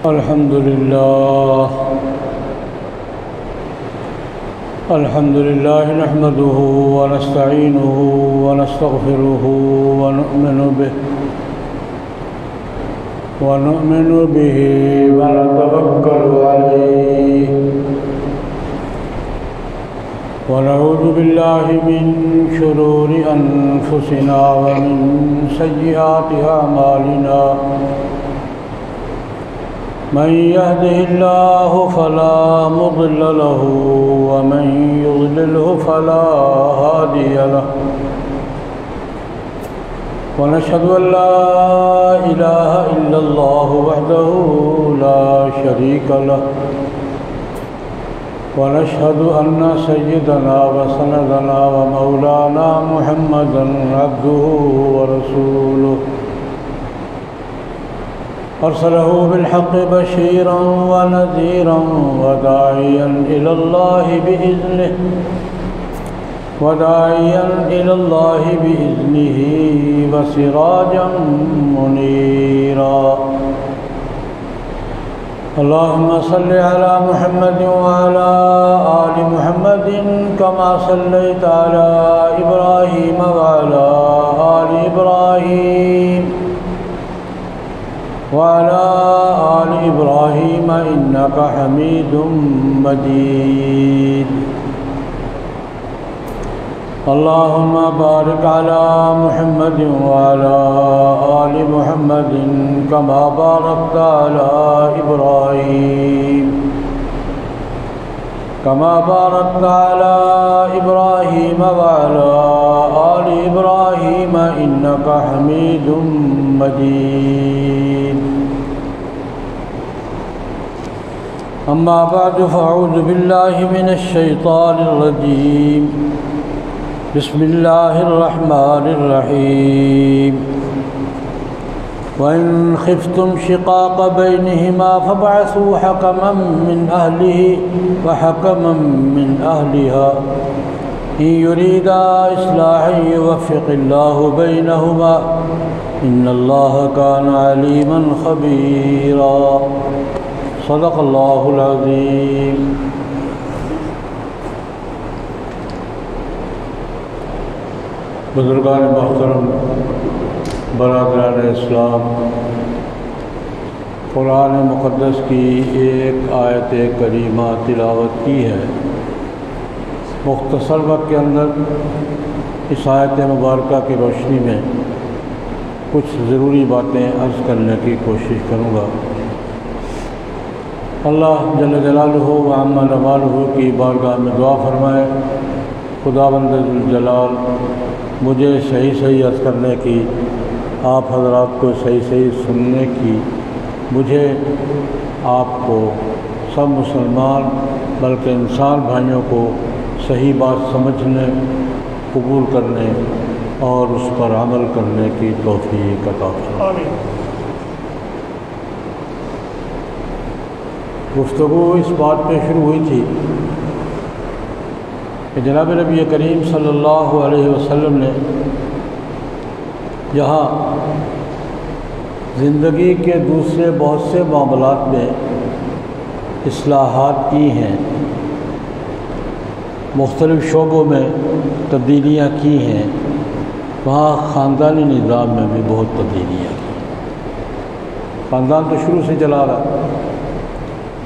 الحمد لله نحمده ونستعينه ونستغفره ونؤمن به ونتوكل عليه ونعوذ بالله من شرور أنفسنا ومن سيئات أعمالنا من يهده الله فلا مضل له ومن يضلله فلا هادي له ونشهد أن لا إله إلا الله وحده لا شريك له ونشهد أن سيدنا وسندنا ومولانا محمدا عبده ورسوله أرسله بالحق بشيرا ونذيرا وداعيا إلى الله بإذنه وسراجا منيرا اللهم صل على محمد وعلى آل محمد كما صليت على إبراهيم وعلى آل إبراهيم إنك حميد مجيد اللهم بارك على محمد وعلى آل محمد كما باركت على إبراهيم وعلى آل إبراهيم إنك حميد مجيد أما بعد فأعوذ بالله من الشيطان الرجيم بسم الله الرحمن الرحيم وإن خفتم شقاق بينهما فابعثوا حكما من أهله وحكما من أهلها إن يريدا إصلاحا يوفق الله بينهما إن الله كان عليما خبيرا صدق الله العظيم بزرگان محترم، برادران اسلام، قرآن مقدس کی ایک آیت کریمہ تلاوت کی ہے۔ مختصر وقت کے اندر اس آیت مبارکہ کی روشنی میں کچھ ضروری باتیں عرض کرنے کی کوشش کروں گا۔ اللہ جل جلالہ و عم نوالہ کی بارگاہ میں دعا فرمائے، خداوند ذوالجلال مجھے صحیح عرض کرنے کی، آپ حضرات کو صحیح سننے کی، مجھے آپ کو سب مسلمان بلکہ انسان بھائیوں کو صحیح بات سمجھنے، قبول کرنے اور اس پر عمل کرنے کی توفیق عطا فرمائے۔ گفتگو اس بات پہ شروع ہوئی تھی کہ جناب نبی کریم صلی اللہ علیہ وسلم نے جہاں زندگی کے دوسرے بہت سے معاملات میں اصلاحات کی ہیں، مختلف شعبوں میں تبدیلیاں کی ہیں، وہاں خاندانی نظام میں بھی بہت تبدیلیاں کی۔ خاندان تو شروع سے چلا رہا،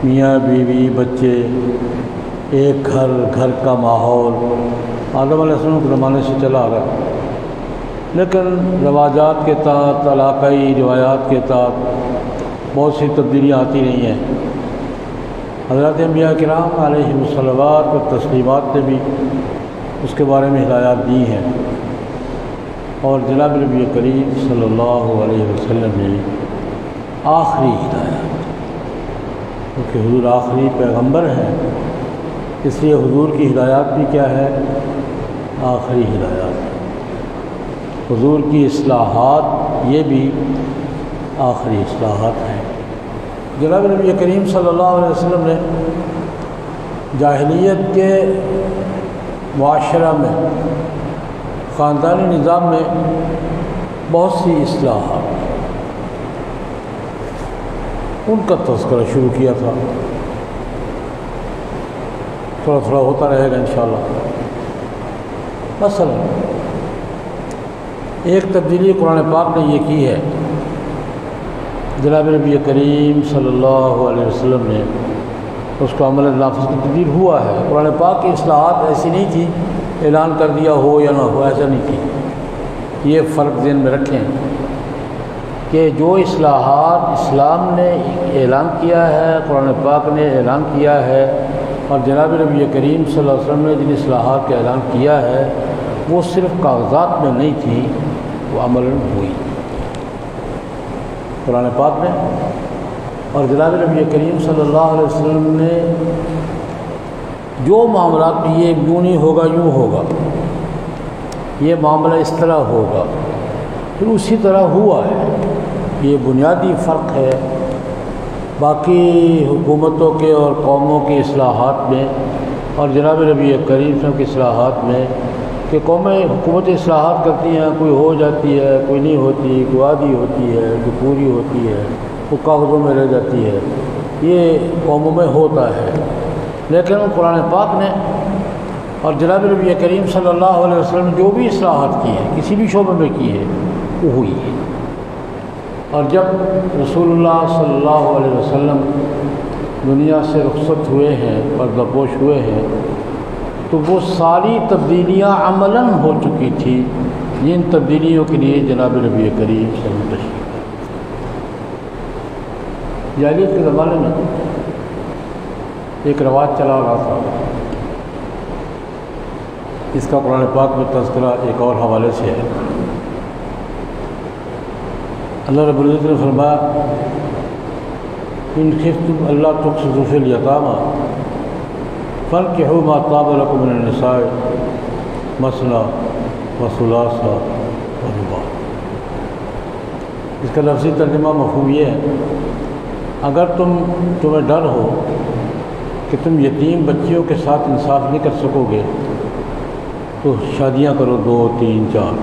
میاں بیوی بچے، ایک گھر کا ماحول آدم علیہ السلام کے زمانے سے چلا رہا، لیکن رواجات کے تحت، علاقائی روایات کے تحت بہت سی تبدیلیاں آتی رہی ہیں۔ حضرات انبیاء کرام علیہم الصلوات و تسلیمات نے بھی اس کے بارے میں ہدایات دی ہیں، اور جناب نبی کریم صلی اللہ علیہ وسلم نے آخری ہدایات، کیونکہ حضور آخری پیغمبر ہیں، اس لیے حضور کی ہدایات بھی کیا ہے؟ آخری ہدایات۔ حضور کی اصلاحات یہ بھی آخری اصلاحات ہیں۔ جناب نبی کریم صلی اللہ علیہ وسلم نے جاہلیت کے معاشرہ میں، خاندانی نظام میں بہت سی اصلاحات، ان کا تذکرہ شروع کیا تھا، تھوڑا تھوڑا ہوتا رہے گا انشاءاللہ۔ مثلا ایک تبدیلی قرآن پاک نے یہ کی ہے، جناب نبی کریم صلی اللہ علیہ وسلم نے اس کو عمل نافذ کی تبدیل ہوا ہے۔ قرآن پاک کی اصلاحات ایسی نہیں تھی اعلان کر دیا ہو یا نہ ہو، ایسا نہیں تھی۔ یہ فرق ذہن میں رکھیں کہ جو اصلاحات اسلام نے اعلان کیا ہے، قرآن پاک نے اعلان کیا ہے، اور جناب نبی کریم صلی اللہ علیہ وسلم نے جن اصلاحات کا اعلان کیا ہے، وہ صرف کاغذات میں نہیں تھی، وہ عملاً ہوئی قرآن پاک نے۔ اور جناب نبی کریم صلی اللہ علیہ وسلم نے جو معاملات میں یہ یوں نہیں ہوگا یوں ہوگا، یہ معاملہ اس طرح ہوگا، پھر اسی طرح ہوا ہے۔ یہ بنیادی فرق ہے باقی حکومتوں کے اور قوموں کی اصلاحات میں اور جناب نبی کریم صلی اللہ علیہ وسلم کی اصلاحات میں، کہ قومیں حکومتیں اصلاحات کرتی ہیں، کوئی ہو جاتی ہے، کوئی نہیں ہوتی، کوئی آدھی ہوتی ہے، کوئی پوری ہوتی ہے، وہ کاغذوں میں رہ جاتی ہے، یہ قوموں میں ہوتا ہے۔ لیکن قرآن پاک نے اور جناب نبی کریم صلی اللہ علیہ وسلم نے جو بھی اصلاحات کی ہے، کسی بھی شعبے میں کی ہے، وہ ہوئی ہے۔ اور جب رسول اللہ صلی اللہ علیہ وسلم دنیا سے رخصت ہوئے ہیں، پردہ پوش ہوئے ہیں، تو وہ ساری تبدیلیاں عملاً ہو چکی تھی جن تبدیلیوں کے لیے جناب نبی کریم صلی اللہ علیہ وسلم جاہلیت کے زمانے میں ایک رواج چلا رہا تھا، اس کا قرآن پاک میں تذکرہ ایک اور حوالے سے ہے۔ اللہ رب العزت نے فرمایا ان خفتم اللہ تقسطوا فی الیتامی فانکحوا ما طاب لکم من النساء مثنی وثلاث ورباع۔ اس کا لفظی ترجمہ مفہوم یہ ہے، اگر تمہیں ڈر ہو کہ تم یتیم بچیوں کے ساتھ انصاف نہیں کر سکو گے تو شادیاں کرو 2 3 4۔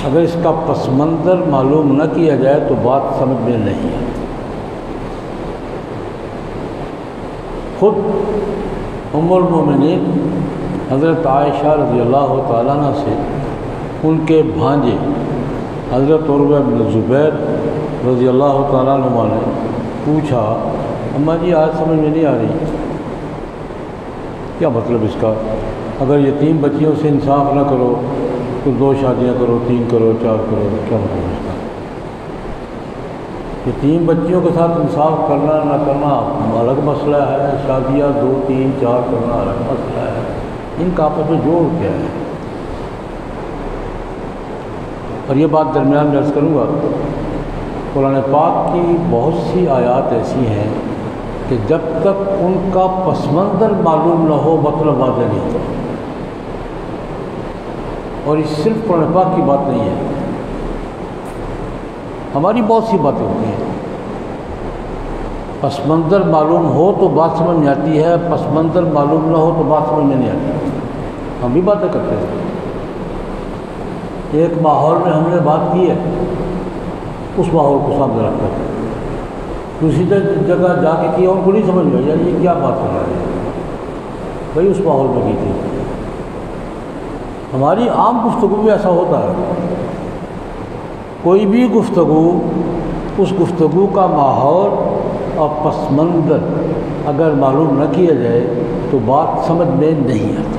اگر اس کا پس منظر معلوم نہ کیا جائے تو بات سمجھ میں نہیں آتی۔ خود ام المومنین حضرت عائشہ رضی اللہ تعالیٰ عنہ سے ان کے بھانجے حضرت عروہ بن زبیر رضی اللہ تعالیٰ عنہ نے پوچھا، اماں جی آج سمجھ میں نہیں آ رہی، کیا مطلب اس کا؟ اگر یتیم بچیوں سے انصاف نہ کرو تو 2 شادیاں کرو، 3 کرو، 4 کرو، کیا مطلب اس کا؟ یتیم بچیوں کے ساتھ انصاف کرنا نہ کرنا الگ مسئلہ ہے، شادیاں 2 3 4 کرنا الگ مسئلہ ہے، ان کا آپس میں جوڑ کیا ہے؟ اور یہ بات درمیان میں عرض کروں گا، قرآن پاک کی بہت سی آیات ایسی ہیں کہ جب تک ان کا پس منظر معلوم نہ ہو مطلب واضح نہیں ہوتا۔ اور یہ صرف قرآن پاک کی بات نہیں ہے، ہماری بہت سی باتیں ہوتی ہیں، پس منظر معلوم ہو تو بات سمجھ میں آتی ہے، پس منظر معلوم نہ ہو تو بات سمجھ میں نہیں آتی۔ ہم بھی باتیں کرتے ہیں، ایک ماحول میں ہم نے بات کی ہے، اس ماحول کو سامنے رکھتے ہیں، دوسری جگہ جا کے کی اور کو نہیں سمجھ میں یار یہ کیا بات کر رہا ہے، بھائی اس ماحول میں کی تھی۔ ہماری عام گفتگو میں ایسا ہوتا ہے، کوئی بھی گفتگو، اس گفتگو کا ماحول اور پس منظر اگر معلوم نہ کیا جائے تو بات سمجھ میں نہیں آتی۔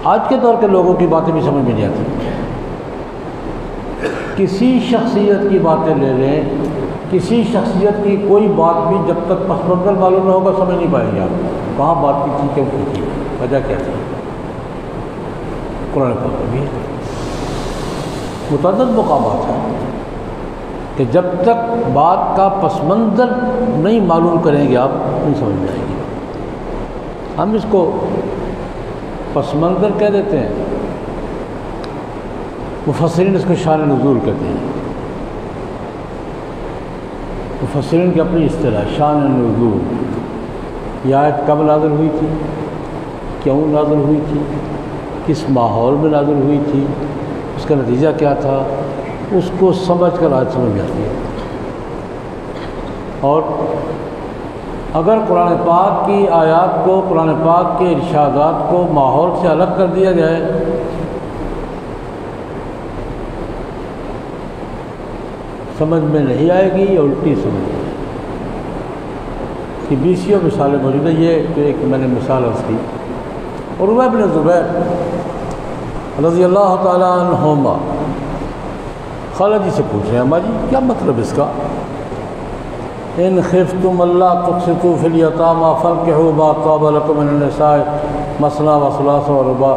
آج کے دور کے لوگوں کی باتیں بھی سمجھ میں نہیں آتی۔ کسی شخصیت کی باتیں لے لیں، کسی شخصیت کی کوئی بات بھی جب تک پس منظر معلوم نہ ہوگا سمجھ نہیں پائیں گے آپ، کہاں بات کی تھی، کیوں کی تھی، وجہ کیا تھی۔ قرآن پاک میں بھی متعدد مقامات ہیں کہ جب تک بات کا پس منظر نہیں معلوم کریں گے آپ نہیں سمجھ میں آئے گی۔ ہم اس کو پس منظر کہہ دیتے ہیں، مفسرین اس کو شان نزول کہتے ہیں۔ مفسرین کی اپنی اصطلاح شان نزول، یہ آیت کب نازل ہوئی تھی، کیوں نازل ہوئی تھی، کس ماحول میں نازل ہوئی تھی، اس کا نتیجہ کیا تھا، اس کو سمجھ کر آج سمجھ میں آتی ہے۔ اور اگر قرآن پاک کی آیات کو، قرآن پاک کے ارشادات کو ماحول سے الگ کر دیا جائے سمجھ میں نہیں آئے گی یا الٹی سمجھ میں آئے گی۔ کہ بیسیوں مثالیں موجود ہیں۔ یہ تو ایک میں نے مثال عرض کی۔ عروہ بن زبیر رضی اللہ تعالیٰ عنہما خالہ جی سے پوچھ رہے ہیں، اماں جی کیا مطلب اس کا؟ ان خفتم اللہ تقسطوا فی الیتامى فانکحوا ما طاب لکم من النساء مثنی وثلاث ورباع،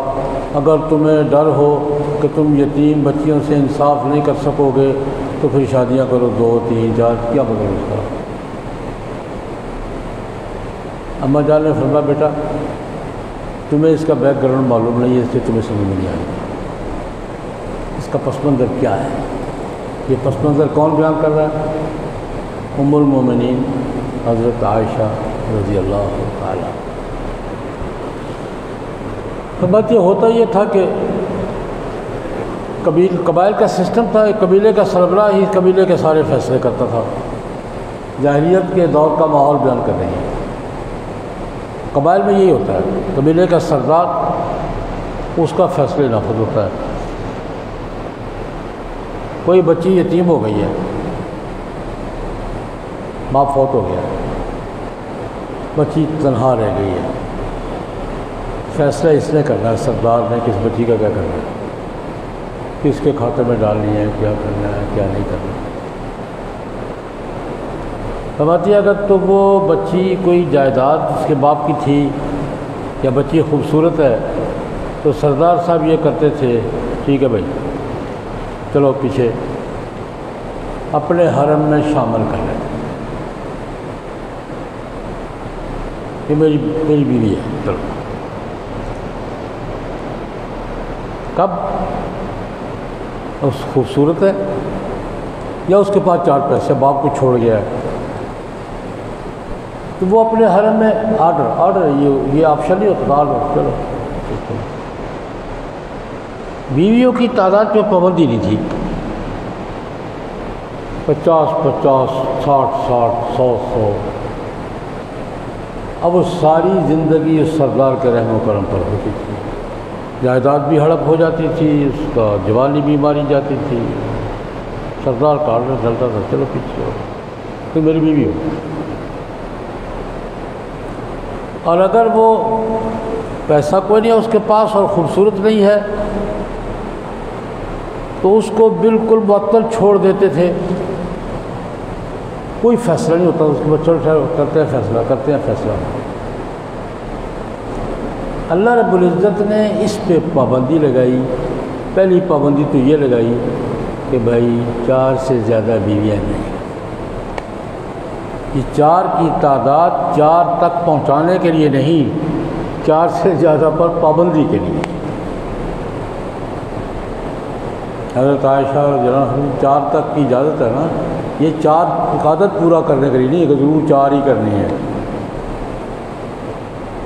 اگر تمہیں ڈر ہو کہ تم یتیم بچیوں سے انصاف نہیں کر سکو گے تو پھر شادیاں کرو 2 3 4۔ کیا مطلب اس کا؟ اماں جان نے فرمایا بیٹا تمہیں اس کا بیک گراؤنڈ معلوم نہیں ہے، اس سے تمہیں سمجھ نہیں آئے گا اس کا پس منظر کیا ہے۔ یہ پس منظر کون بیان کر رہا ہے؟ ام المومنین حضرت عائشہ رضی اللہ تعالیٰ۔ تو بات یہ ہوتا یہ تھا کہ قبائل کا سسٹم تھا، ایک قبیلے کا سربراہ ہی قبیلے کے سارے فیصلے کرتا تھا۔ جاہلیت کے دور کا ماحول بیان کر رہے ہیں۔ قبائل میں یہی ہوتا ہے، قبیلے کا سردار اس کا فیصلے نافذ ہوتا ہے۔ کوئی بچی یتیم ہو گئی ہے، باپ فوت ہو گیا، بچی تنہا رہ گئی ہے، فیصلہ اس نے کرنا ہے سردار نے کہ اس بچی کا کیا کرنا ہے، کس کے کھاتے میں ڈالنی ہے، کیا کرنا ہے کیا نہیں کرنا۔ فرماتی ہے اگر تو وہ بچی کوئی جائیداد اس کے باپ کی تھی یا بچی خوبصورت ہے تو سردار صاحب یہ کرتے تھے ٹھیک ہے بھائی چلو پیچھے اپنے حرم میں شامل کر لیں، یہ میری بیوی ہے، چلو۔ کب؟ اس خوبصورت ہے یا اس کے پاس 4 پیسے باپ کو چھوڑ گیا ہے تو وہ اپنے حرم میں آرڈر یہ آپشن نہیں ہوتا، آرڈر چلو۔ بیویوں کی تعداد پہ پابندی نہیں تھی، 50 50 60 60 100 اب وہ ساری زندگی اس سردار کے رحم و کرم پر ہوتی تھی، جائیداد بھی ہڑپ ہو جاتی تھی، اس کا جوانی بھی ماری جاتی تھی، سردار کا آرڈر چلتا تھا چلو پیچھے ہو تو میری بیوی ہو۔ اور اگر وہ پیسہ کوئی نہیں ہے اس کے پاس اور خوبصورت نہیں ہے تو اس کو بالکل معطل چھوڑ دیتے تھے، کوئی فیصلہ نہیں ہوتا اس کے بچوں کرتے ہیں فیصلہ۔ اللہ رب العزت نے اس پہ پابندی لگائی۔ پہلی پابندی تو یہ لگائی کہ بھائی 4 سے زیادہ بیویاں نہیں، یہ 4 کی تعداد 4 تک پہنچانے کے لیے نہیں، 4 سے زیادہ پر پابندی کے لیے۔ حضرت عائشہ رضی اللہ عنہ 4 تک کی اجازت ہے نا، یہ 4 عادت پورا کرنے کے لیے نہیں کہ ضرور 4 ہی کرنی ہے،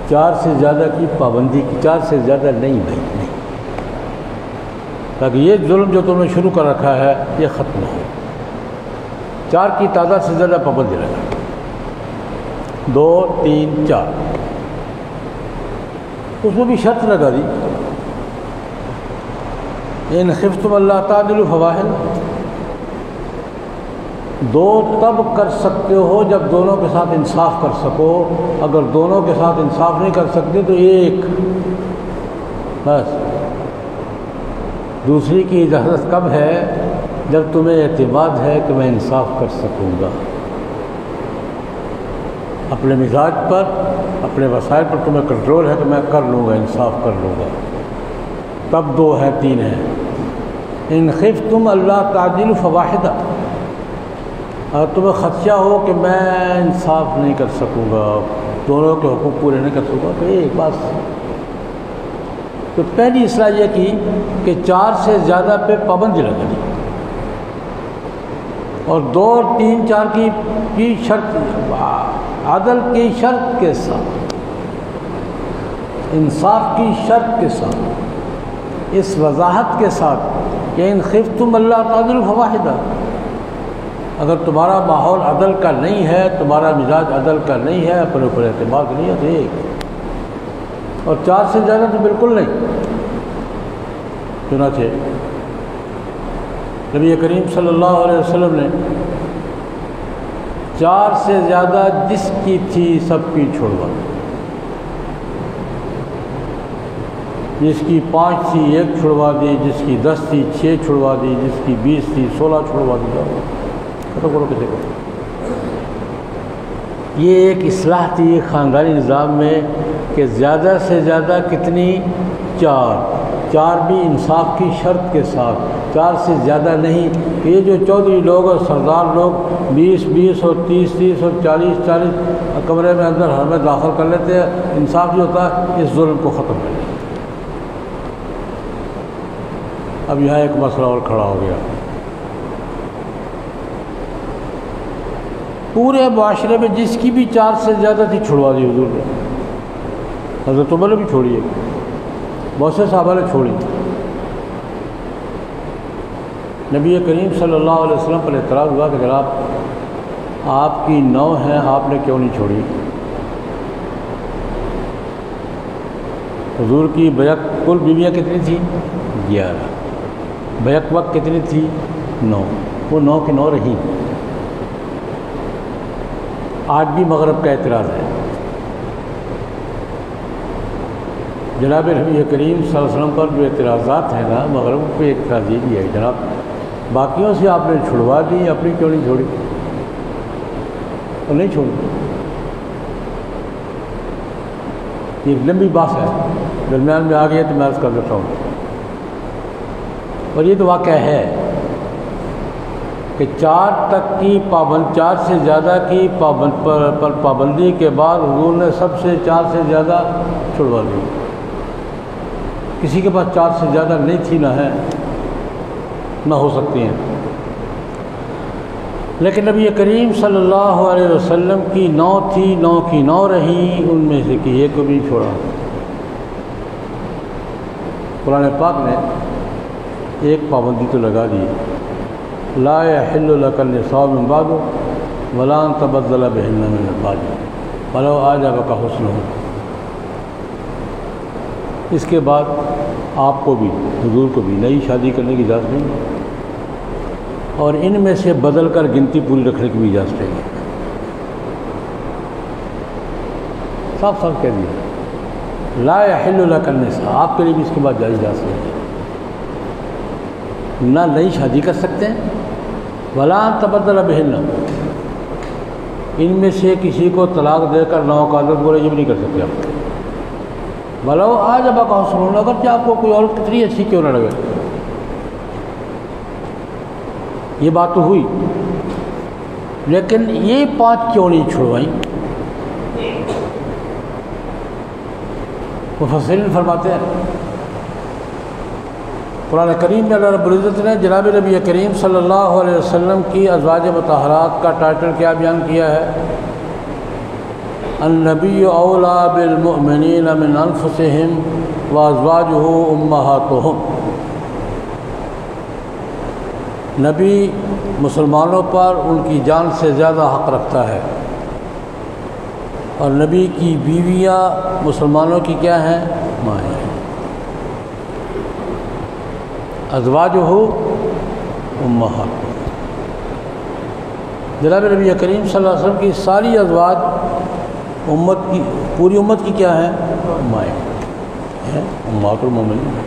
4 سے زیادہ کی پابندی کی، 4 سے زیادہ نہیں بھائی نہیں، تاکہ یہ ظلم جو تم نے شروع کر رکھا ہے یہ ختم ہو۔ 4 کی تعداد سے زیادہ پابندی لگا، 2 3 4 اس میں بھی شرط لگا دی، ان خفتم اللہ تعدلوا فواحد، 2 تب کر سکتے ہو جب دونوں کے ساتھ انصاف کر سکو، اگر دونوں کے ساتھ انصاف نہیں کر سکتے تو 1 بس۔ دوسری کی اجازت کب ہے؟ جب تمہیں اعتماد ہے کہ میں انصاف کر سکوں گا، اپنے مزاج پر اپنے وسائل پر تمہیں کنٹرول ہے کہ میں کر لوں گا، انصاف کر لوں گا، تب 2 ہے 3 ہے۔ ان خفتم اللہ تعدلوا فواحدہ، اگر تمہیں خدشہ ہو کہ میں انصاف نہیں کر سکوں گا، دونوں کے حقوق پورے نہیں کر سکوں گا تو ایک بس۔ تو پہلی اصلاح یہ کی کہ 4 سے زیادہ پہ پابندی لگا دی، اور 2 3 4 کی شرط، عدل کی شرط کے ساتھ، انصاف کی شرط کے ساتھ، اس وضاحت کے ساتھ کہ ان خفتم اللہ تعدلوا فواحدہ، اگر تمہارا ماحول عدل کا نہیں ہے، تمہارا مزاج عدل کا نہیں ہے، اپنے اوپر اعتماد نہیں ہے تو ایک، اور 4 سے زیادہ تو بالکل نہیں۔ چنانچہ نبی کریم صلی اللہ علیہ وسلم نے 4 سے زیادہ جس کی تھی سب کی چھڑوا، جس کی 5 تھی 1 چھڑوا دی، جس کی 10 تھی 6 چھڑوا دی، جس کی 20 تھی 16 چھڑوا دی۔ ختم کرو کسی کو۔ یہ ایک اصلاح تھی خاندانی نظام میں کہ زیادہ سے زیادہ کتنی؟ 4 بھی انصاف کی شرط کے ساتھ، 4 سے زیادہ نہیں۔ یہ جو چودھری لوگ اور سردار لوگ 20 اور 30 اور 40 کمرے میں اندر ہر میں داخل کر لیتے ہیں، انصاف جو ہوتا ہے اس ظلم کو ختم کر لیں۔ اب یہاں ایک مسئلہ اور کھڑا ہو گیا، پورے معاشرے میں جس کی بھی 4 سے زیادہ تھی چھڑوا دی حضور نے۔ حضرت عمر نے بھی چھوڑی ہے، بہت سے صحابہ نے چھوڑی۔ نبی کریم صلی اللہ علیہ وسلم پر اعتراض ہوا کہ جناب آپ کی 9 ہیں، آپ نے کیوں نہیں چھوڑی؟ حضور کی بیک کل بیویاں کتنی تھیں؟ 11۔ بیک وقت کتنی تھی؟ 9۔ وہ 9 کی 9 رہی۔ آج بھی مغرب کا اعتراض ہے۔ جناب نبی کریم صلی اللہ علیہ وسلم پر جو اعتراضات ہیں نا، مغرب پہ ایک اعتراض یہ بھی ہے جناب باقیوں سے آپ نے چھڑوا دی، اپنی کیوں نہیں چھوڑی؟ اور نہیں چھوڑی۔ یہ ایک لمبی بات ہے، درمیان میں آ گئی ہے تو میں عرض کر دیتا ہوں۔ اور یہ تو واقعہ ہے کہ 4 تک کی 4 سے زیادہ کی پابندی کے بعد حضور نے سب سے 4 سے زیادہ چھڑوا دی۔ کسی کے پاس 4 سے زیادہ نہیں تھی، نہ ہے، نہ ہو سکتی ہیں۔ لیکن نبی کریم صلی اللہ علیہ وسلم کی 9 تھی، 9 کی 9 رہی، ان میں سے کہ ایک کو بھی چھوڑا۔ قرآن پاک نے ایک پابندی تو لگا دی، لا يحل لك النساء من بعد ولا ان تبدل بهن من بعد ولو اعجبك حسنهن۔ اس کے بعد آپ کو بھی، حضور کو بھی نئی شادی کرنے کی اجازت نہیں، اور ان میں سے بدل کر گنتی پوری رکھنے کی بھی اجازت نہیں۔ صاف صاف کہہ دیا، لا يحل لك النساء، آپ کے لیے بھی اس کے بعد جائز اجازت نہیں، نہ نئی شادی کر سکتے ہیں، ولا تبدل بہن، ان میں سے کسی کو طلاق دے کر ناوقادت بولے یہ بھی نہیں کر سکتے آپ۔ بلو آج اب آپ سنو، اگرچہ آپ کو کوئی عورت کتنی اچھی کیوں نہ لگے، یہ بات تو ہوئی، لیکن یہ 5 کیوں نہیں چھڑوائیں؟ مفسرین فرماتے ہیں قرآن کریم میں اللہ رب العزت نے جناب نبی کریم صلی اللہ علیہ وسلم کی ازواج مطہرات کا ٹائٹل کیا بیان کیا ہے؟ النبی اولا بالمؤمنین من انفسہم وازواجہ امہاتہم۔ نبی مسلمانوں پر ان کی جان سے زیادہ حق رکھتا ہے، اور نبی کی بیویاں مسلمانوں کی کیا ہیں؟ مائیں ہیں۔ ازواجہ امہات، جناب نبی کریم صلی اللہ علیہ وسلم کی ساری ازواج امت کی، پوری امت کی کیا ہیں؟ مائیں ہیں، امہات المومنین۔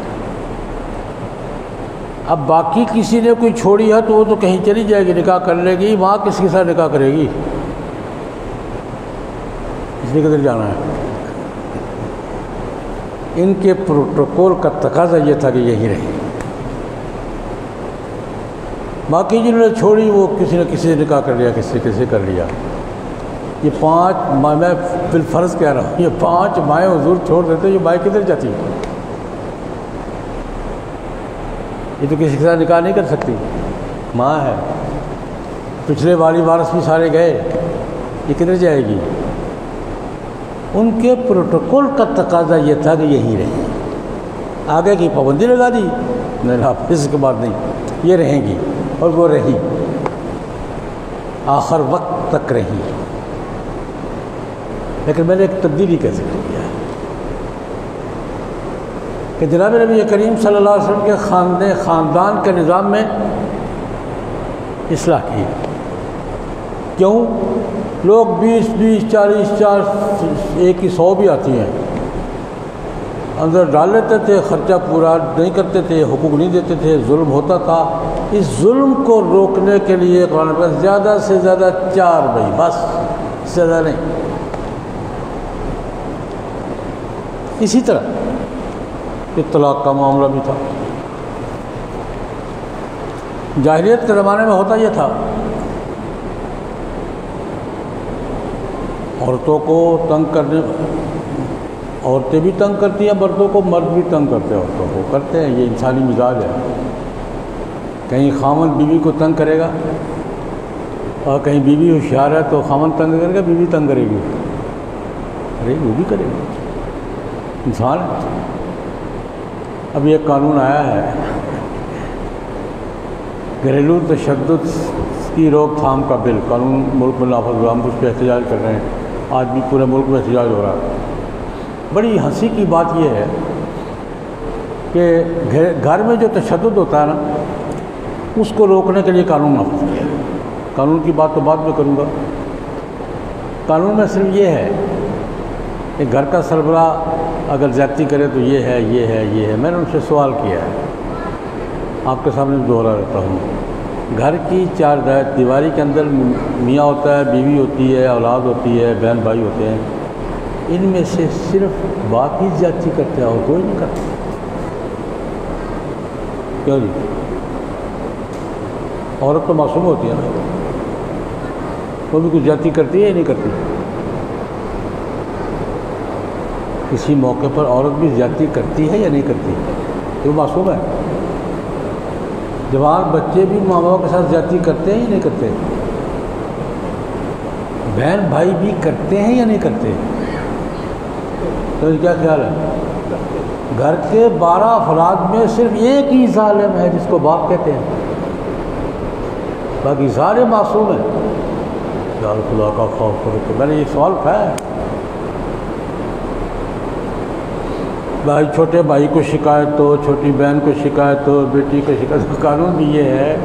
اب باقی کسی نے کوئی چھوڑی ہے تو وہ تو کہیں چلی جائے گی، نکاح کر لے گی، وہاں کس کے ساتھ نکاح کرے گی؟ اس نے کدھر جانا ہے؟ ان کے پروٹوکول کا تقاضا یہ تھا کہ یہی رہے، باقی جنہوں نے چھوڑی وہ کسی نہ کسی سے نکاح کر لیا، کسی سے کر لیا۔ یہ 5 میں بالفرض کہہ رہا ہوں، یہ 5 مائیں حضور چھوڑ دیتے، یہ مائیں کدھر جاتی؟ یہ تو کسی کے ساتھ نکاح نہیں کر سکتی، ماں ہے، پچھلے والی وارث بھی سارے گئے، یہ کدھر جائے گی؟ ان کے پروٹوکول کا تقاضا یہ تھا کہ یہی رہے، آگے کی پابندی لگا دی، میں نے اس کے بعد نہیں، یہ رہیں گی، اور وہ رہی، آخر وقت تک رہی۔ لیکن میں نے ایک تبدیلی کا ذکر کیا ہے کہ جناب نبی کریم صلی اللہ علیہ وسلم کے خاندان کے نظام میں اصلاح کی۔ کیوں؟ لوگ 20 40 ایک کی 100 بھی آتی ہیں، اندر ڈال لیتے تھے، خرچہ پورا نہیں کرتے تھے، حقوق نہیں دیتے تھے، ظلم ہوتا تھا۔ اس ظلم کو روکنے کے لیے قرآن پاک زیادہ سے زیادہ 4 بھائی، بس زیادہ نہیں۔ اسی طرح طلاق کا معاملہ بھی تھا۔ جاہلیت کے زمانے میں ہوتا یہ تھا، عورتوں کو تنگ کرنے، عورتیں بھی تنگ کرتی ہیں مردوں کو، مرد بھی تنگ کرتے ہیں عورتوں کو، کرتے ہیں، یہ انسانی مزاج ہے۔ کہیں خامن بیوی کو تنگ کرے گا، اور کہیں بیوی ہوشیار ہے تو خامن تنگ کرے گا، بیوی تنگ کرے گی، ارے وہ بھی کرے گی، انسان ہے۔ ابھی ایک قانون آیا ہے گھریلو تشدد کی روک تھام کا بل، قانون ملک میں نافذ ہوا، ہم اس پہ احتجاج کر رہے ہیں، آج بھی پورے ملک میں احتجاج ہو رہا ہے۔ بڑی ہنسی کی بات یہ ہے کہ گھر میں جو تشدد ہوتا ہے نا، اس کو روکنے کے لیے قانون نافذ کیا ہے۔ قانون کی بات تو بعد میں کروں گا۔ قانون میں صرف یہ ہے کہ گھر کا سربراہ اگر زیادتی کرے تو یہ ہے، یہ ہے، یہ ہے۔ میں نے ان سے سوال کیا ہے، آپ کے سامنے دوہرا رہتا ہوں۔ گھر کی 4 دیواری کے اندر میاں ہوتا ہے، بیوی ہوتی ہے، اولاد ہوتی ہے، بہن بھائی ہوتے ہیں، ان میں سے صرف باپ ہی زیادتی کرتے ہیں اور کوئی نہیں کرتا، کیوں جی؟ عورت تو معصوم ہوتی ہے نا، وہ بھی کچھ زیادتی کرتی ہے یا نہیں کرتی؟ کسی موقع پر عورت بھی زیادتی کرتی ہے یا نہیں کرتی؟ وہ معصوم ہے۔ جوان بچے بھی ماں باپ کے ساتھ زیادتی کرتے ہیں یا نہیں کرتے؟ بہن بھائی بھی کرتے ہیں یا نہیں کرتے؟ تو کیا خیال ہے؟ گھر کے 12 افراد میں صرف ایک ہی ظالم ہے جس کو باپ کہتے ہیں، باقی سارے معصوم ہیں۔ یار خدا کا خوف کرو۔ تو میں نے یہ سوال اٹھایا ہے، بھائی چھوٹے بھائی کو شکایت ہو، چھوٹی بہن کو شکایت ہو، بیٹی کو شکایت ہو، قانون بھی یہ ہے،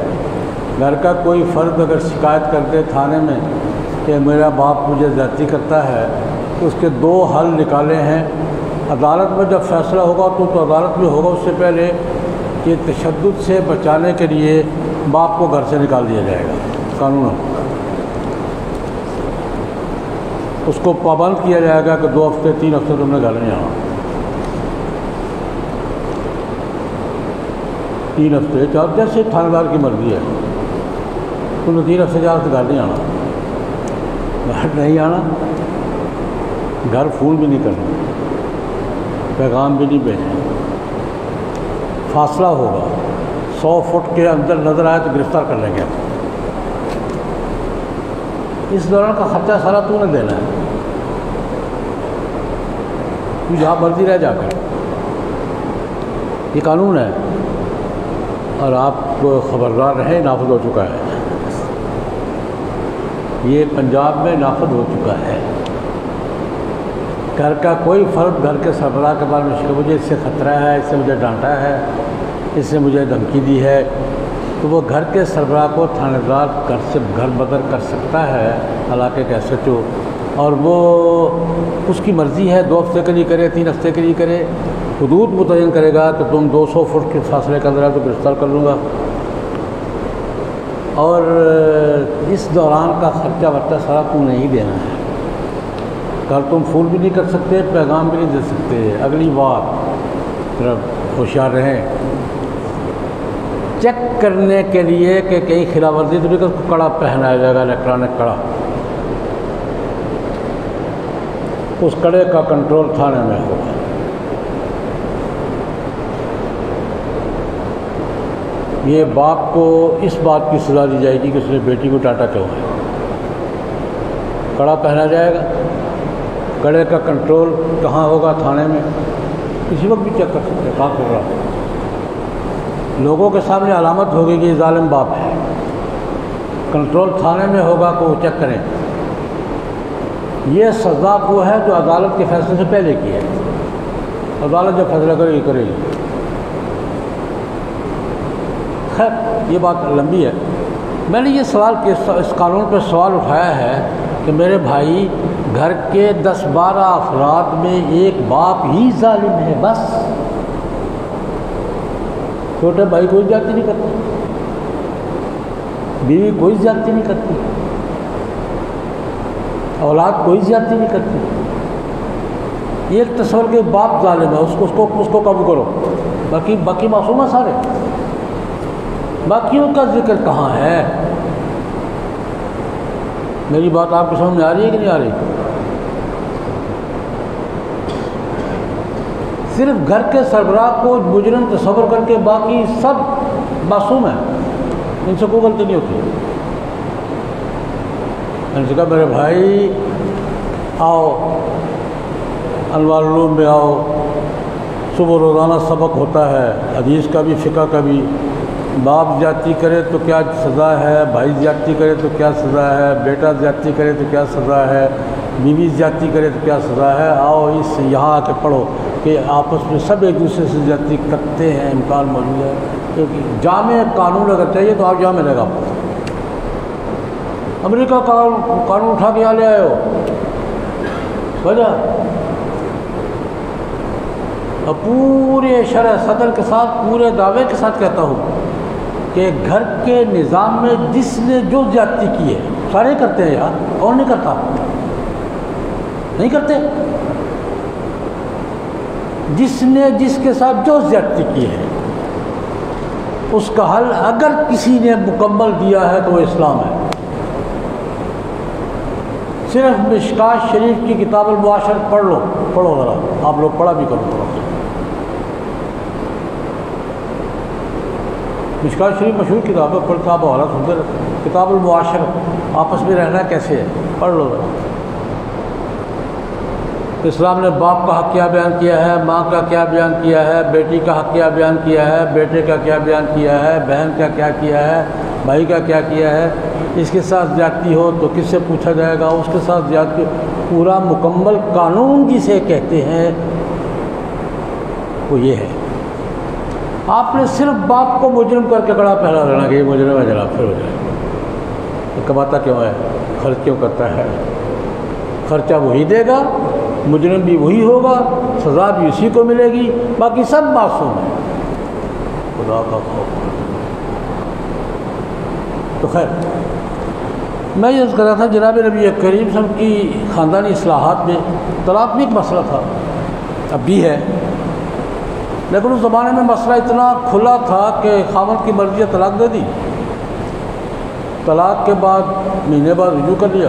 گھر کا کوئی فرد اگر شکایت کرتے تھانے میں کہ میرا باپ مجھے زیادتی کرتا ہے، تو اس کے 2 حل نکالے ہیں۔ عدالت میں جب فیصلہ ہوگا تو عدالت میں ہوگا، اس سے پہلے کہ تشدد سے بچانے کے لیے باپ کو گھر سے نکال دیا جائے گا، قانون اس کو پابند کیا جائے گا کہ 2 ہفتے 3 ہفتے تم نے گھر نہیں آنا، 3 ہفتے، چاہے جیسے تھانے دار کی مرضی ہے، تم نے 3 ہفتے 4 ہفتے گھر نہیں آنا، گھر نہیں آنا، گھر فون بھی نہیں کرنا، پیغام بھی نہیں بھیجنا، فاصلہ ہوگا، 100 فٹ کے اندر نظر آئے تو گرفتار کر لیں گے۔ اس دوران کا خرچہ سارا تو نے دینا ہے، تو جہاں مرضی رہ جا کر، یہ قانون ہے، اور آپ خبردار رہیں، نافذ ہو چکا ہے، یہ پنجاب میں نافذ ہو چکا ہے۔ گھر کا کوئی فرد گھر کے سربراہ کے بارے میں شکایت، مجھے اس سے خطرہ ہے، اس سے مجھے ڈانٹا ہے، اس نے مجھے دھمکی دی ہے، تو وہ گھر کے سربراہ کو تھانے دار گھر بدر کر سکتا ہے، علاقے کا SHO، اور وہ اس کی مرضی ہے، 2 ہفتے کے لیے کرے، 3 ہفتے کے لیے کرے، حدود متعین کرے گا کہ تم 200 فٹ کے فاصلے کے اندر ہے تو گرفتار کر لوں گا، اور اس دوران کا خرچہ ورچہ سارا تو نہیں دینا ہے۔ کل تم فون بھی نہیں کر سکتے، پیغام بھی نہیں دے سکتے۔ اگلی بار ذرا ہوشیار رہیں، چیک کرنے کے لیے کہ کہیں خلاف ورزی تو نہیں، کہ کڑا پہنایا جائے گا، الیکٹرانک کڑا، اس کڑے کا کنٹرول تھانے میں ہوگا۔ یہ باپ کو اس بات کی سزا دی جائے گی کہ اس نے بیٹی کو ڈانٹا کیوں ہے، کڑا پہنا جائے گا، کڑے کا کنٹرول کہاں ہوگا؟ تھانے میں۔ کسی وقت بھی چیک کر سکتے ہیں کام کر رہا ہے. لوگوں کے سامنے علامت ہوگی کہ یہ ظالم باپ ہے. کنٹرول تھانے میں ہوگا کہ وہ چیک کریں. یہ سزا وہ ہے جو عدالت کے فیصلے سے پہلے کی ہے. عدالت جب فیصلہ کرے گی کرے گی. خیر یہ بات لمبی ہے. میں نے یہ سوال اس قانون پہ سوال اٹھایا ہے کہ میرے بھائی گھر کے 10-12 افراد میں ایک باپ ہی ظالم ہے بس. چھوٹے بھائی کوئی زیادتی نہیں کرتے, بیوی کوئی زیادتی نہیں کرتی, اولاد کوئی زیادتی نہیں کرتی. ایک تصور کے باپ ظالم ہے, اس کو قابو کرو. باقی معصوم ہیں سارے. باقیوں کا ذکر کہاں ہے؟ میری بات آپ کی سمجھ میں آ رہی ہے کہ نہیں آ رہی؟ صرف گھر کے سربراہ کو مجرم تصور کر کے باقی سب معصوم ہیں, ان سے کوئی غلطی نہیں ہوتی. میں نے کہا میرے بھائی آؤ انوار العلوم میں آؤ, صبح روزانہ سبق ہوتا ہے حدیث کا بھی فقہ کا بھی. باپ زیادتی کرے تو کیا سزا ہے, بھائی زیادتی کرے تو کیا سزا ہے, بیٹا زیادتی کرے تو کیا سزا ہے, بیوی زیادتی کرے تو کیا سزا ہے. آؤ اس یہاں آ کے پڑھو کہ آپس میں سب ایک دوسرے سے زیادتی کرتے ہیں, امکان موجود ہے. کیونکہ جامع قانون اگر چاہیے تو آپ جامع لگا. امریکہ کا قانون اٹھا کے یہاں لے آئے ہو وجہ. اور پورے شرح صدر کے ساتھ پورے دعوے کے ساتھ کہتا ہوں کہ گھر کے نظام میں جس نے جو زیادتی کی ہے سارے کرتے ہیں یار, کون نہیں کرتا؟ نہیں کرتے. جس نے جس کے ساتھ جو زیادتی کی ہے اس کا حل اگر کسی نے مکمل دیا ہے تو وہ اسلام ہے. صرف مشکات شریف کی کتاب المعاشرت پڑھو ذرا, آپ لوگ پڑھا بھی کرو. مشکات شریف مشہور کتاب ہے, پڑھتا آپ حالات سنتے رہتے. کتاب المعاشرت آپس میں رہنا کیسے ہے پڑھ لو ذرا. اسلام نے باپ کا حق کیا بیان کیا ہے, ماں کا کیا بیان کیا ہے, بیٹی کا حق کیا بیان کیا ہے, بیٹے کا کیا بیان کیا ہے, بہن کا کیا کیا ہے, بھائی کا کیا کیا ہے. اس کے ساتھ زیادتی ہو تو کس سے پوچھا جائے گا, اس کے ساتھ زیادتی. پورا مکمل قانون جسے کہتے ہیں وہ یہ ہے. آپ نے صرف باپ کو مجرم کر کے کڑا پہلا دینا کہ یہ مجرم ہے جناب, پھر ہو جائے. یہ کماتا کیوں ہے, خرچ کیوں کرتا ہے؟ خرچہ وہی دے گا, مجرم بھی وہی ہوگا, سزا بھی اسی کو ملے گی, باقی سب معصوم ہیں. خدا کا خوف. تو خیر میں یہ کر رہا تھا جناب نبی کریم صلی اللہ علیہ وسلم کی خاندانی اصلاحات میں طلاق بھی ایک مسئلہ تھا, اب بھی ہے. لیکن اس زمانے میں مسئلہ اتنا کھلا تھا کہ خاوند کی مرضی طلاق دے دی, طلاق کے بعد مہینے بعد رجوع کر لیا,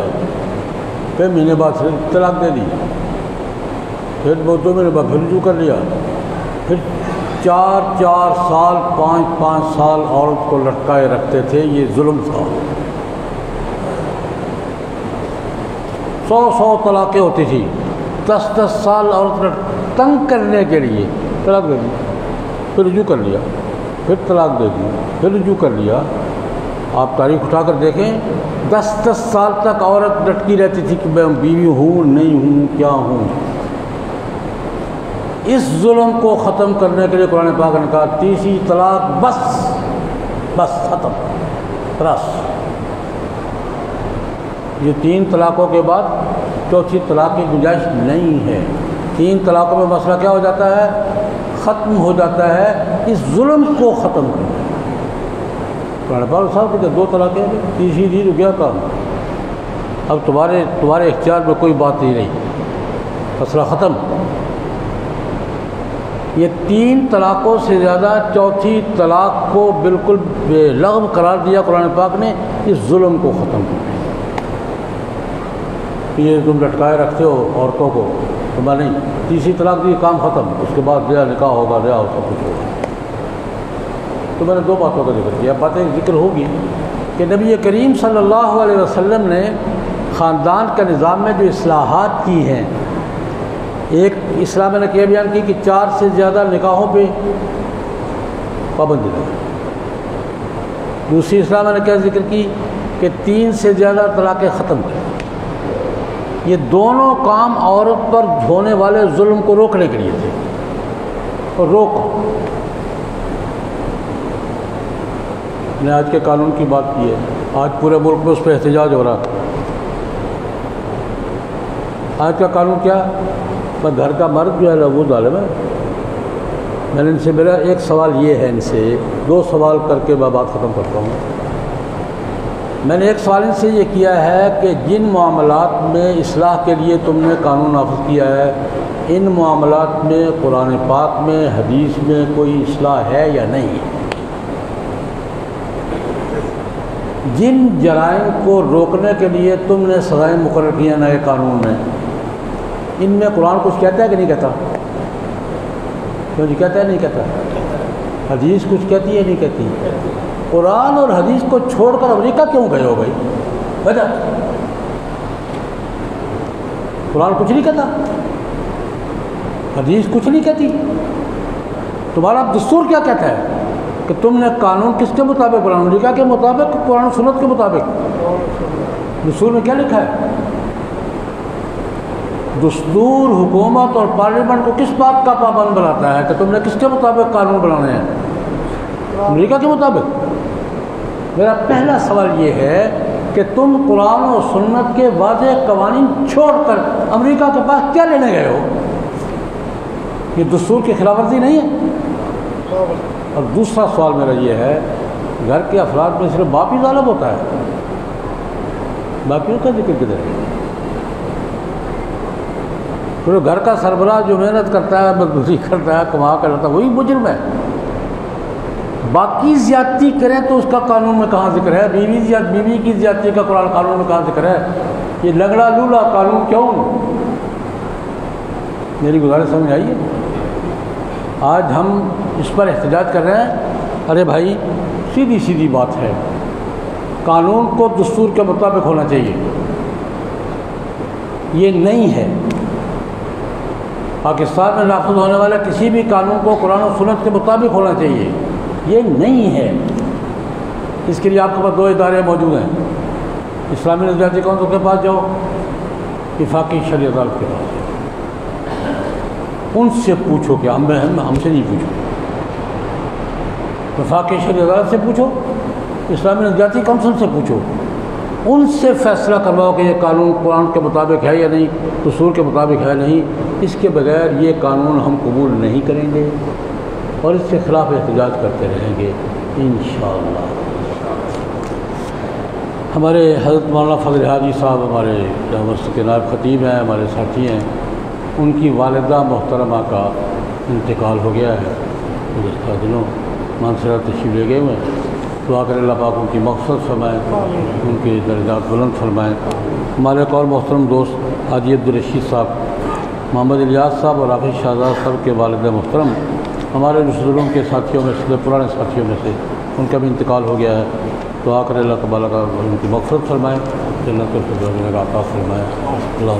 پھر مہینے بعد طلاق دے دی, پھر 2 مہینے بعد پھر رجوع کر لیا, پھر 4 سال 5 سال عورت کو لٹکائے رکھتے تھے. یہ ظلم تھا. 100 طلاقیں ہوتی تھی. 10 سال عورت تنگ کرنے کے لیے طلاق دے دی, پھر رجوع کر لیا, پھر طلاق دے دی, پھر رجوع کر لیا. آپ تاریخ اٹھا کر دیکھیں 10 سال تک عورت لٹکی رہتی تھی کہ میں بیوی ہوں نہیں ہوں کیا ہوں. اس ظلم کو ختم کرنے کے لیے قرآن پاک نے کہا تیسری طلاق بس ختم رس. یہ 3 طلاقوں کے بعد چوتھی طلاق کی گنجائش نہیں ہے. 3 طلاقوں میں مسئلہ کیا ہو جاتا ہے, ختم ہو جاتا ہے. اس ظلم کو ختم کرنا. قرآن پاک صاحب کو 2 طلاقیں, تیسری دی تو کیا کام. اب تمہارے اختیار میں کوئی بات نہیں رہی, مسئلہ ختم. یہ 3 طلاقوں سے زیادہ چوتھی طلاق کو بالکل بے لغو قرار دیا قرآن پاک نے, اس ظلم کو ختم کرنا. یہ تم لٹکائے رکھتے ہو عورتوں کو, تمہیں نہیں. تیسری طلاق دی کام ختم, اس کے بعد نیا نکاح ہوگا, نیا سب کچھ ہوگا. تو میں نے 2 باتوں کا ذکر کیا. باتیں ذکر ہوگی کہ نبی کریم صلی اللہ علیہ وسلم نے خاندان کے نظام میں جو اصلاحات کی ہیں ایک اسلام نے کیا بیان کی کہ 4 سے زیادہ نکاحوں پہ پابندی لگا. دوسری اسلام نے کیا ذکر کی کہ 3 سے زیادہ طلاقیں ختم کریں. یہ دونوں کام عورت پر ہونے والے ظلم کو روکنے کے لیے تھے اور روکو. نے آج کے قانون کی بات کی ہے. آج پورے ملک میں اس پہ احتجاج ہو رہا. آج کا قانون کیا؟ میں گھر کا مرد جو ہے وہ ظالم ہے. میں نے ان سے میرا ایک سوال یہ ہے، ان سے 2 سوال کر کے میں بات ختم کرتا ہوں. میں نے ایک سوال ان سے یہ کیا ہے کہ جن معاملات میں اصلاح کے لیے تم نے قانون نافذ کیا ہے، ان معاملات میں قرآن پاک میں حدیث میں کوئی اصلاح ہے یا نہیں؟ جن جرائم کو روکنے کے لیے تم نے سزائیں مقرر کی ہیں نئے قانون میں، ان میں قرآن کچھ کہتا ہے کہ نہیں کہتا؟ کیوں جی کہتا ہے نہیں کہتا؟ حدیث کچھ کہتی ہے نہیں کہتی؟ قرآن اور حدیث کو چھوڑ کر امریکہ کیوں گئے ہو بھائی؟ وجہ قرآن کچھ نہیں کہتا، حدیث کچھ نہیں کہتی. تمہارا دستور کیا کہتا ہے کہ تم نے قانون کس کے مطابق بنانا؟ امریکہ کے مطابق، قرآن و سنت کے مطابق. دستور میں کیا لکھا ہے؟ دستور حکومت اور پارلیمنٹ کو کس بات کا پابند بناتا ہے کہ تم نے کس کے مطابق قانون بنانے ہیں؟ امریکہ کے مطابق. میرا پہلا سوال یہ ہے کہ تم قرآن و سنت کے واضح قوانین چھوڑ کر امریکہ کے پاس کیا لینے گئے ہو؟ یہ دستور کی خلاف ورزی نہیں ہے؟ اور دوسرا سوال میرا یہ ہے، گھر کے افراد میں صرف باپ ہی ظالم ہوتا ہے؟ باقیوں کا ذکر کدھر ہے؟ پھر گھر کا سربراہ جو محنت کرتا ہے، مزدوری کرتا ہے، کما کر رہتا ہے، وہی مجرم ہے. باقی زیادتی کریں تو اس کا قانون میں کہاں ذکر ہے؟ بیوی کی زیادتی کا قرآن قانون میں کہاں ذکر ہے؟ یہ لنگڑا لولا قانون کیوں؟ میری گزارش سمجھ آئی ہے؟ آج ہم اس پر احتجاج کر رہے ہیں. ارے بھائی سیدھی بات ہے، قانون کو دستور کے مطابق ہونا چاہیے، یہ نہیں ہے. پاکستان میں نافذ ہونے والا کسی بھی قانون کو قرآن و سنت کے مطابق ہونا چاہیے، یہ نہیں ہے. اس کے لیے آپ کے پاس 2 ادارے موجود ہیں. اسلامی نظریاتی کونسل کے پاس جاؤ، وفاقی شریعت عدالت کے پاس جاؤ. ان سے پوچھو کہ ہم سے نہیں پوچھو. وفاقی شریعت عدالت سے پوچھو، اسلامی نظریاتی کونسل سے پوچھو. ان سے فیصلہ کرواؤ کہ یہ قانون قرآن کے مطابق ہے یا نہیں، دستور کے مطابق ہے نہیں. اس کے بغیر یہ قانون ہم قبول نہیں کریں گے اور اس کے خلاف احتجاج کرتے رہیں گے انشاءاللہ. ہمارے حضرت مولانا فضل حاجی صاحب ہمارے یونیورسٹی کے نائب خطیب ہیں، ہمارے ساتھی ہیں. ان کی والدہ محترمہ کا انتقال ہو گیا ہے. گزشتہ دنوں مانسرا تشریف لے گئے ہوئے. دعا کریں اللہ پاک ان کی مغفرت فرمائیں، ان کے درجات بلند فرمائیں. ہمارے ایک اور محترم دوست حاجی عبدالرشید صاحب، محمد الیاس صاحب اور حافظ شہزاد صاحب کے والد محترم ہمارے رشتہ کے ساتھیوں میں سے، پرانے ساتھیوں میں سے، ان کا بھی انتقال ہو گیا ہے. دعا کریں اللہ تبارک و تعالیٰ ان کی مغفرت فرمائیں، جنت الفردوس عطا فرمائیں. اللہ